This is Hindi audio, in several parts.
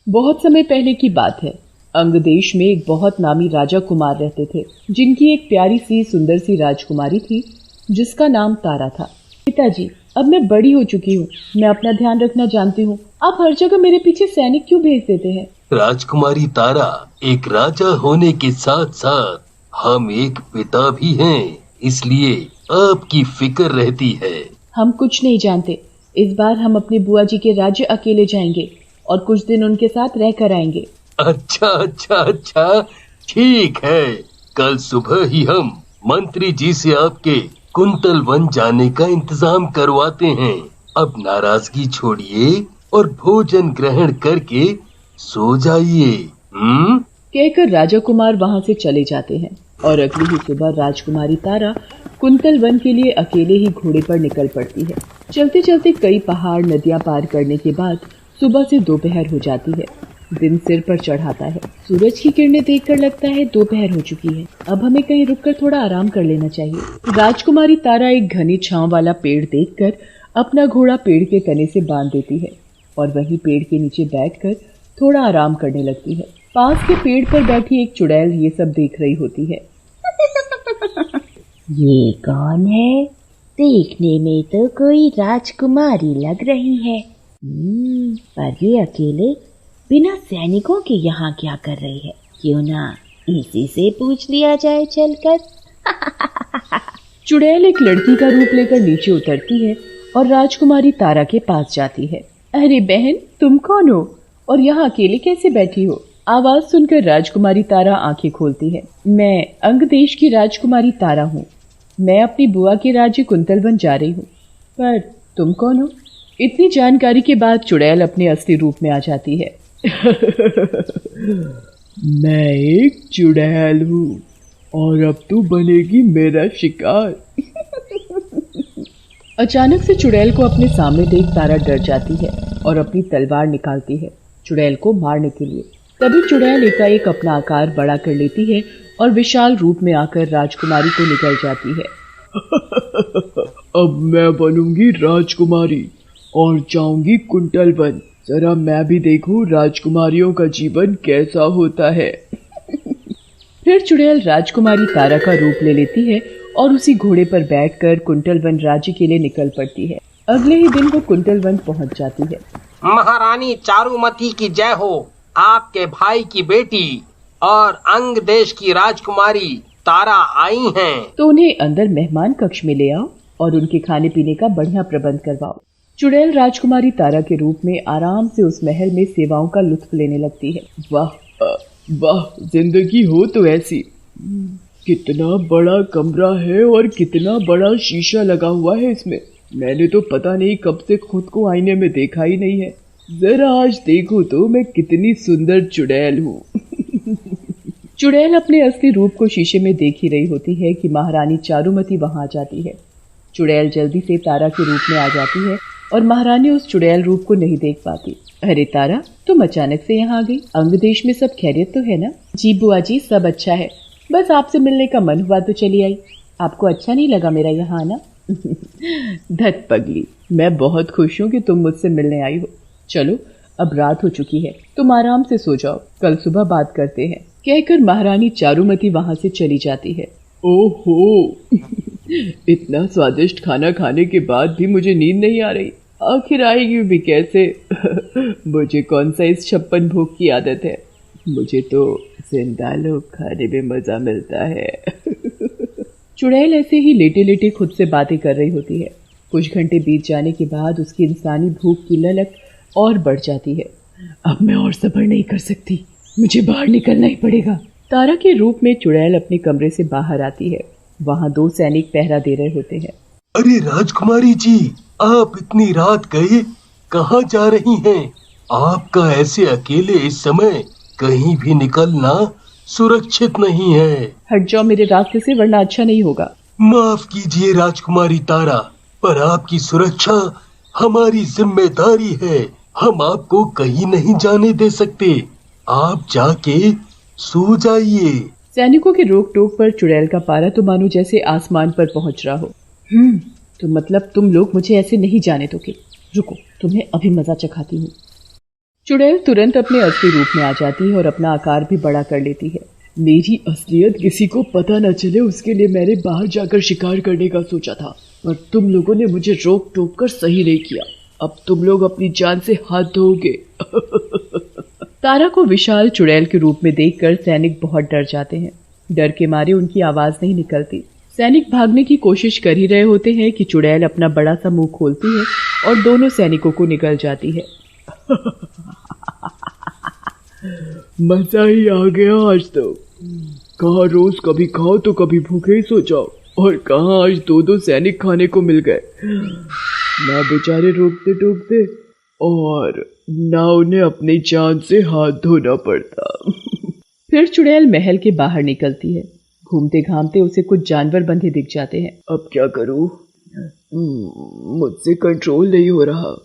बहुत समय पहले की बात है। अंग देश में एक बहुत नामी राजा कुमार रहते थे, जिनकी एक प्यारी सी सुंदर सी राजकुमारी थी, जिसका नाम तारा था। पिताजी, अब मैं बड़ी हो चुकी हूँ, मैं अपना ध्यान रखना जानती हूँ। आप हर जगह मेरे पीछे सैनिक क्यों भेज देते हैं? राजकुमारी तारा, एक राजा होने के साथ साथ हम एक पिता भी हैं, इसलिए आपकी फिक्र रहती है। हम कुछ नहीं जानते। इस बार हम अपने बुआ जी के राज्य अकेले जाएंगे और कुछ दिन उनके साथ रह कर आएंगे। अच्छा अच्छा अच्छा, ठीक है। कल सुबह ही हम मंत्री जी से आपके कुंतल वन जाने का इंतजाम करवाते हैं। अब नाराजगी छोड़िए और भोजन ग्रहण करके सो जाइए। कहकर राजा कुमार वहां से चले जाते हैं और अगली ही सुबह राजकुमारी तारा कुंतल वन के लिए अकेले ही घोड़े पर निकल पड़ती है। चलते चलते कई पहाड़ नदियां पार करने के बाद सुबह से दोपहर हो जाती है। दिन सिर पर चढ़ाता है। सूरज की किरणें देखकर लगता है दोपहर हो चुकी है। अब हमें कहीं रुककर थोड़ा आराम कर लेना चाहिए। राजकुमारी तारा एक घनी छांव वाला पेड़ देखकर अपना घोड़ा पेड़ के तने से बांध देती है और वहीं पेड़ के नीचे बैठकर थोड़ा आराम करने लगती है। पास के पेड़ पर बैठी एक चुड़ैल ये सब देख रही होती है। ये कौन है? देखने में तो कोई राजकुमारी लग रही है। पर ये अकेले बिना सैनिकों के यहाँ क्या कर रही है? क्यों ना इसी से पूछ लिया जाए चलकर। चुड़ैल एक लड़की का रूप लेकर नीचे उतरती है और राजकुमारी तारा के पास जाती है। अरे बहन, तुम कौन हो और यहाँ अकेले कैसे बैठी हो? आवाज सुनकर राजकुमारी तारा आंखें खोलती है। मैं अंग देश की राजकुमारी तारा हूँ। मैं अपनी बुआ के राज्य कुंतलवन जा रही हूँ। पर तुम कौन हो? इतनी जानकारी के बाद चुड़ैल अपने असली रूप में आ जाती है। मैं एक चुड़ैल हूँ और अब तू बनेगी मेरा शिकार। अचानक से चुड़ैल को अपने सामने देख तारा डर जाती है और अपनी तलवार निकालती है चुड़ैल को मारने के लिए। तभी चुड़ैल एकाएक अपना आकार बड़ा कर लेती है और विशाल रूप में आकर राजकुमारी को निकल जाती है। अब मैं बनूंगी राजकुमारी और जाऊंगी कुंतल वन। जरा मैं भी देखूं राजकुमारियों का जीवन कैसा होता है। फिर चुड़ैल राजकुमारी तारा का रूप ले लेती है और उसी घोड़े पर बैठकर कुंतल वन राज्य के लिए निकल पड़ती है। अगले ही दिन वो कुंतल वन पहुंच जाती है। महारानी चारुमती की जय हो। आपके भाई की बेटी और अंग देश की राजकुमारी तारा आई हैं। तो उन्हें अंदर मेहमान कक्ष में ले आओ और उनके खाने पीने का बढ़िया प्रबंध करवाओ। चुड़ैल राजकुमारी तारा के रूप में आराम से उस महल में सेवाओं का लुत्फ लेने लगती है। वाह वाह, जिंदगी हो तो ऐसी। कितना बड़ा कमरा है और कितना बड़ा शीशा लगा हुआ है इसमें। मैंने तो पता नहीं कब से खुद को आईने में देखा ही नहीं है। जरा आज देखो तो मैं कितनी सुंदर चुड़ैल हूँ। चुड़ैल अपने असली रूप को शीशे में देख ही रही होती है कि महारानी चारुमती वहां आ जाती है। चुड़ैल जल्दी से तारा के रूप में आ जाती है और महारानी उस चुड़ैल रूप को नहीं देख पाती। अरे तारा, तुम अचानक से यहाँ आ गई। अंग देश में सब खैरियत तो है ना? जी बुआ जी, सब अच्छा है। बस आपसे मिलने का मन हुआ तो चली आई। आपको अच्छा नहीं लगा मेरा यहाँ आना? धत पगली, मैं बहुत खुश हूँ कि तुम मुझसे मिलने आई हो। चलो, अब रात हो चुकी है, तुम आराम से सो जाओ, कल सुबह बात करते हैं। कहकर महारानी चारुमती वहां से चली जाती है। ओहो, इतना स्वादिष्ट खाना खाने के बाद भी मुझे नींद नहीं आ रही। आखिर आएगी भी कैसे? मुझे कौन सा इस 56 भोग की आदत है। मुझे तो जिंदा लोग खाने में मजा मिलता है। चुड़ैल ऐसे ही लेटे लेटे खुद से बातें कर रही होती है। कुछ घंटे बीत जाने के बाद उसकी इंसानी भूख की ललक और बढ़ जाती है। अब मैं और सब्र नहीं कर सकती, मुझे बाहर निकलना ही पड़ेगा। तारा के रूप में चुड़ैल अपने कमरे से बाहर आती है। वहाँ 2 सैनिक पहरा दे रहे होते हैं। अरे राजकुमारी जी, आप इतनी रात गए, कहाँ जा रही हैं? आपका ऐसे अकेले इस समय कहीं भी निकलना सुरक्षित नहीं है। हट जाओ मेरे रास्ते से, वरना अच्छा नहीं होगा। माफ कीजिए राजकुमारी तारा, पर आपकी सुरक्षा हमारी जिम्मेदारी है। हम आपको कहीं नहीं जाने दे सकते। आप जाके सो जाइए। सैनिकों के रोक टोक पर चुड़ैल का पारा तो मानो जैसे आसमान पर पहुंच रहा हो। तो मतलब तुम लोग मुझे ऐसे नहीं जाने दोगे? रुको, तुम्हें अभी मजा चखाती हूँ। चुड़ैल तुरंत अपने असली रूप में आ जाती है और अपना आकार भी बड़ा कर लेती है। मेरी असलियत किसी को पता न चले उसके लिए मैंने बाहर जाकर शिकार करने का सोचा था, पर तुम लोगों ने मुझे रोक टोक कर सही नहीं किया। अब तुम लोग अपनी जान से हाथ धोगे। तारा को विशाल चुड़ैल के रूप में देखकर सैनिक बहुत डर जाते हैं। डर के मारे उनकी आवाज नहीं निकलती। सैनिक भागने की कोशिश कर ही रहे होते हैं कि चुड़ैल अपना बड़ा सा मुंह खोलती है और दोनों सैनिकों को निगल जाती है। मजा ही आ गया आज तो। कहाँ रोज कभी खाओ तो कभी भूखे ही सो जाओ, और कहाँ आज दो सैनिक खाने को मिल गए। ना बेचारे रोकते टोकते और ना उन्हें अपनी जान से हाथ धोना पड़ता। फिर चुड़ैल महल के बाहर निकलती है। घूमते घामते उसे कुछ जानवर बंधे दिख जाते हैं। अब क्या करूं? मुझसे कंट्रोल नहीं हो रहा।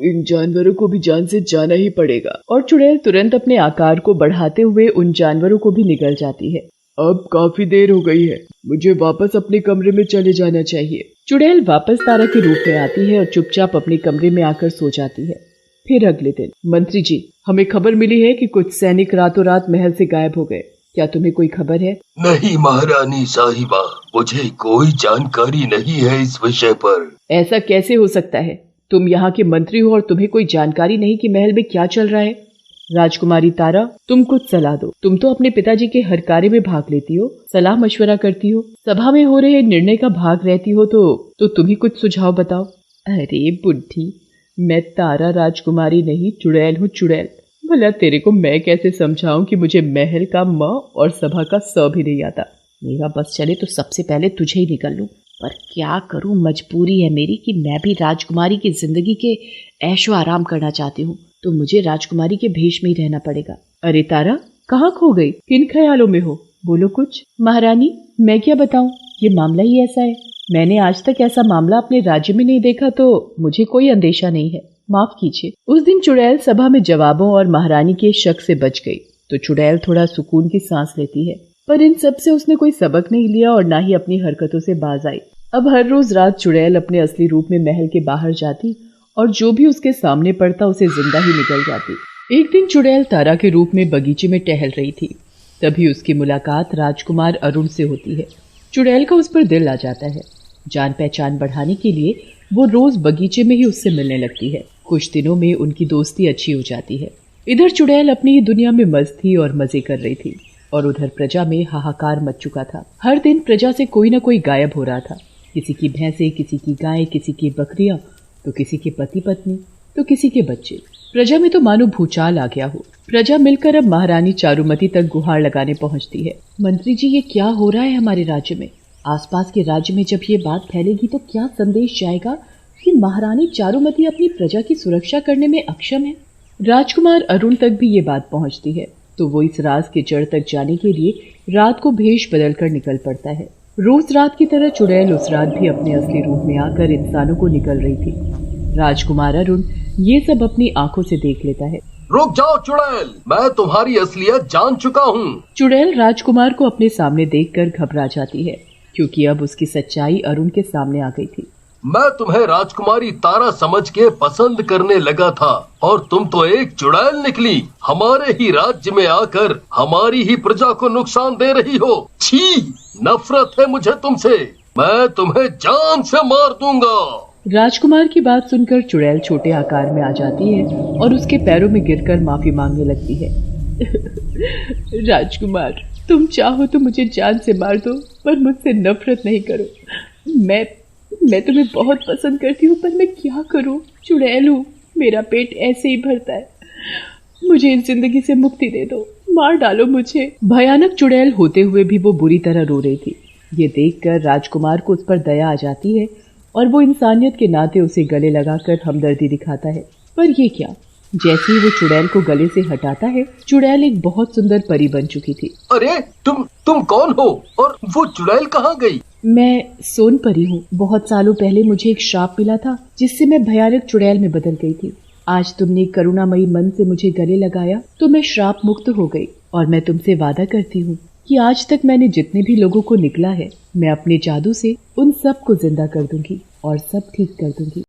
इन जानवरों को भी जान से जाना ही पड़ेगा। और चुड़ैल तुरंत अपने आकार को बढ़ाते हुए उन जानवरों को भी निगल जाती है। अब काफी देर हो गई है, मुझे वापस अपने कमरे में चले जाना चाहिए। चुड़ैल वापस तारा के रूप में आती है और चुपचाप अपने कमरे में आकर सो जाती है। फिर अगले दिन, मंत्री जी, हमें खबर मिली है कि कुछ सैनिक रातों रात महल से गायब हो गए। क्या तुम्हें कोई खबर है? नहीं महारानी साहिबा, मुझे कोई जानकारी नहीं है इस विषय पर। ऐसा कैसे हो सकता है? तुम यहाँ के मंत्री हो और तुम्हें कोई जानकारी नहीं कि महल में क्या चल रहा है? राजकुमारी तारा, तुम कुछ सलाह दो। तुम तो अपने पिताजी के हर कार्य में भाग लेती हो, सलाह मशवरा करती हो, सभा में हो रहे निर्णय का भाग रहती हो, तो तुम ही कुछ सुझाव बताओ। अरे बुढ़ी, मैं तारा राजकुमारी नहीं, चुड़ैल हूँ, चुड़ैल। भला तेरे को मैं कैसे समझाऊं कि मुझे महल का म और सभा का स भी नहीं आता। मेरा बस चले तो सबसे पहले तुझे ही निकल लूं, पर क्या करूं, मजबूरी है मेरी कि मैं भी राजकुमारी की जिंदगी के ऐशो आराम करना चाहती हूँ, तो मुझे राजकुमारी के भेष में ही रहना पड़ेगा। अरे तारा, कहाँ खो गई? किन ख्यालों में हो? बोलो कुछ। महारानी, मैं क्या बताऊं, ये मामला ही ऐसा है। मैंने आज तक ऐसा मामला अपने राज्य में नहीं देखा, तो मुझे कोई अंदेशा नहीं है, माफ कीजिए। उस दिन चुड़ैल सभा में जवाबों और महारानी के शक से बच गई, तो चुड़ैल थोड़ा सुकून की सांस लेती है। पर इन सब से उसने कोई सबक नहीं लिया और ना ही अपनी हरकतों से बाज आई। अब हर रोज रात चुड़ैल अपने असली रूप में महल के बाहर जाती और जो भी उसके सामने पड़ता उसे जिंदा ही निकल जाती। एक दिन चुड़ैल तारा के रूप में बगीचे में टहल रही थी। तभी उसकी मुलाकात राजकुमार अरुण से होती है। चुड़ैल का उस पर दिल आ जाता है। जान पहचान बढ़ाने के लिए वो रोज बगीचे में ही उससे मिलने लगती है। कुछ दिनों में उनकी दोस्ती अच्छी हो जाती है। इधर चुड़ैल अपनी ही दुनिया में मस्त थी और मजे कर रही थी, और उधर प्रजा में हाहाकार मच चुका था। हर दिन प्रजा से कोई न कोई गायब हो रहा था। किसी की भैंसें, किसी की गाय, किसी की बकरियां, तो किसी के पति पत्नी, तो किसी के बच्चे। प्रजा में तो मानो भूचाल आ गया हो। प्रजा मिलकर अब महारानी चारुमती तक गुहार लगाने पहुंचती है। मंत्री जी, ये क्या हो रहा है हमारे राज्य में? आसपास के राज्य में जब ये बात फैलेगी तो क्या संदेश जाएगा कि महारानी चारुमती अपनी प्रजा की सुरक्षा करने में अक्षम है। राजकुमार अरुण तक भी ये बात पहुंचती है, तो वो इस राज के जड़ तक जाने के लिए रात को भेष बदलकर निकल पड़ता है। रोज रात की तरह चुड़ैल उस रात भी अपने असली रूप में आकर इंसानों को निकल रही थी। राजकुमार अरुण ये सब अपनी आंखों से देख लेता है। रुक जाओ चुड़ैल, मैं तुम्हारी असलियत जान चुका हूँ। चुड़ैल राजकुमार को अपने सामने देखकर घबरा जाती है, क्योंकि अब उसकी सच्चाई अरुण के सामने आ गई थी। मैं तुम्हें राजकुमारी तारा समझ के पसंद करने लगा था, और तुम तो एक चुड़ैल निकली। हमारे ही राज्य में आकर हमारी ही प्रजा को नुकसान दे रही हो। छी, नफरत है मुझे तुमसे। मैं तुम्हें जान से मार दूंगा। राजकुमार की बात सुनकर चुड़ैल छोटे आकार में आ जाती है और उसके पैरों में गिरकर माफी मांगने लगती है। राजकुमार, तुम चाहो तो मुझे जान से मार दो, पर मुझसे नफरत नहीं करो। मैं तुम्हें बहुत पसंद करती हूँ, पर मैं क्या करूँ? चुड़ैल हूँ, मेरा पेट ऐसे ही भरता है। मुझे इस जिंदगी से मुक्ति दे दो, मार डालो मुझे। भयानक चुड़ैल होते हुए भी वो बुरी तरह रो रही थी। ये देखकर राजकुमार को उस पर दया आ जाती है और वो इंसानियत के नाते उसे गले लगाकर हमदर्दी दिखाता है। पर ये क्या, जैसे ही वो चुड़ैल को गले से हटाता है, चुड़ैल एक बहुत सुंदर परी बन चुकी थी। अरे तुम कौन हो और वो चुड़ैल कहाँ गई? मैं सोन परी हूँ। बहुत सालों पहले मुझे एक श्राप मिला था, जिससे मैं भयानक चुड़ैल में बदल गई थी। आज तुमने करुणामयी मन से मुझे गले लगाया तो मैं श्राप मुक्त हो गई, और मैं तुमसे वादा करती हूँ कि आज तक मैंने जितने भी लोगों को निकला है, मैं अपने जादू से उन सब को जिंदा कर दूंगी और सब ठीक कर दूंगी।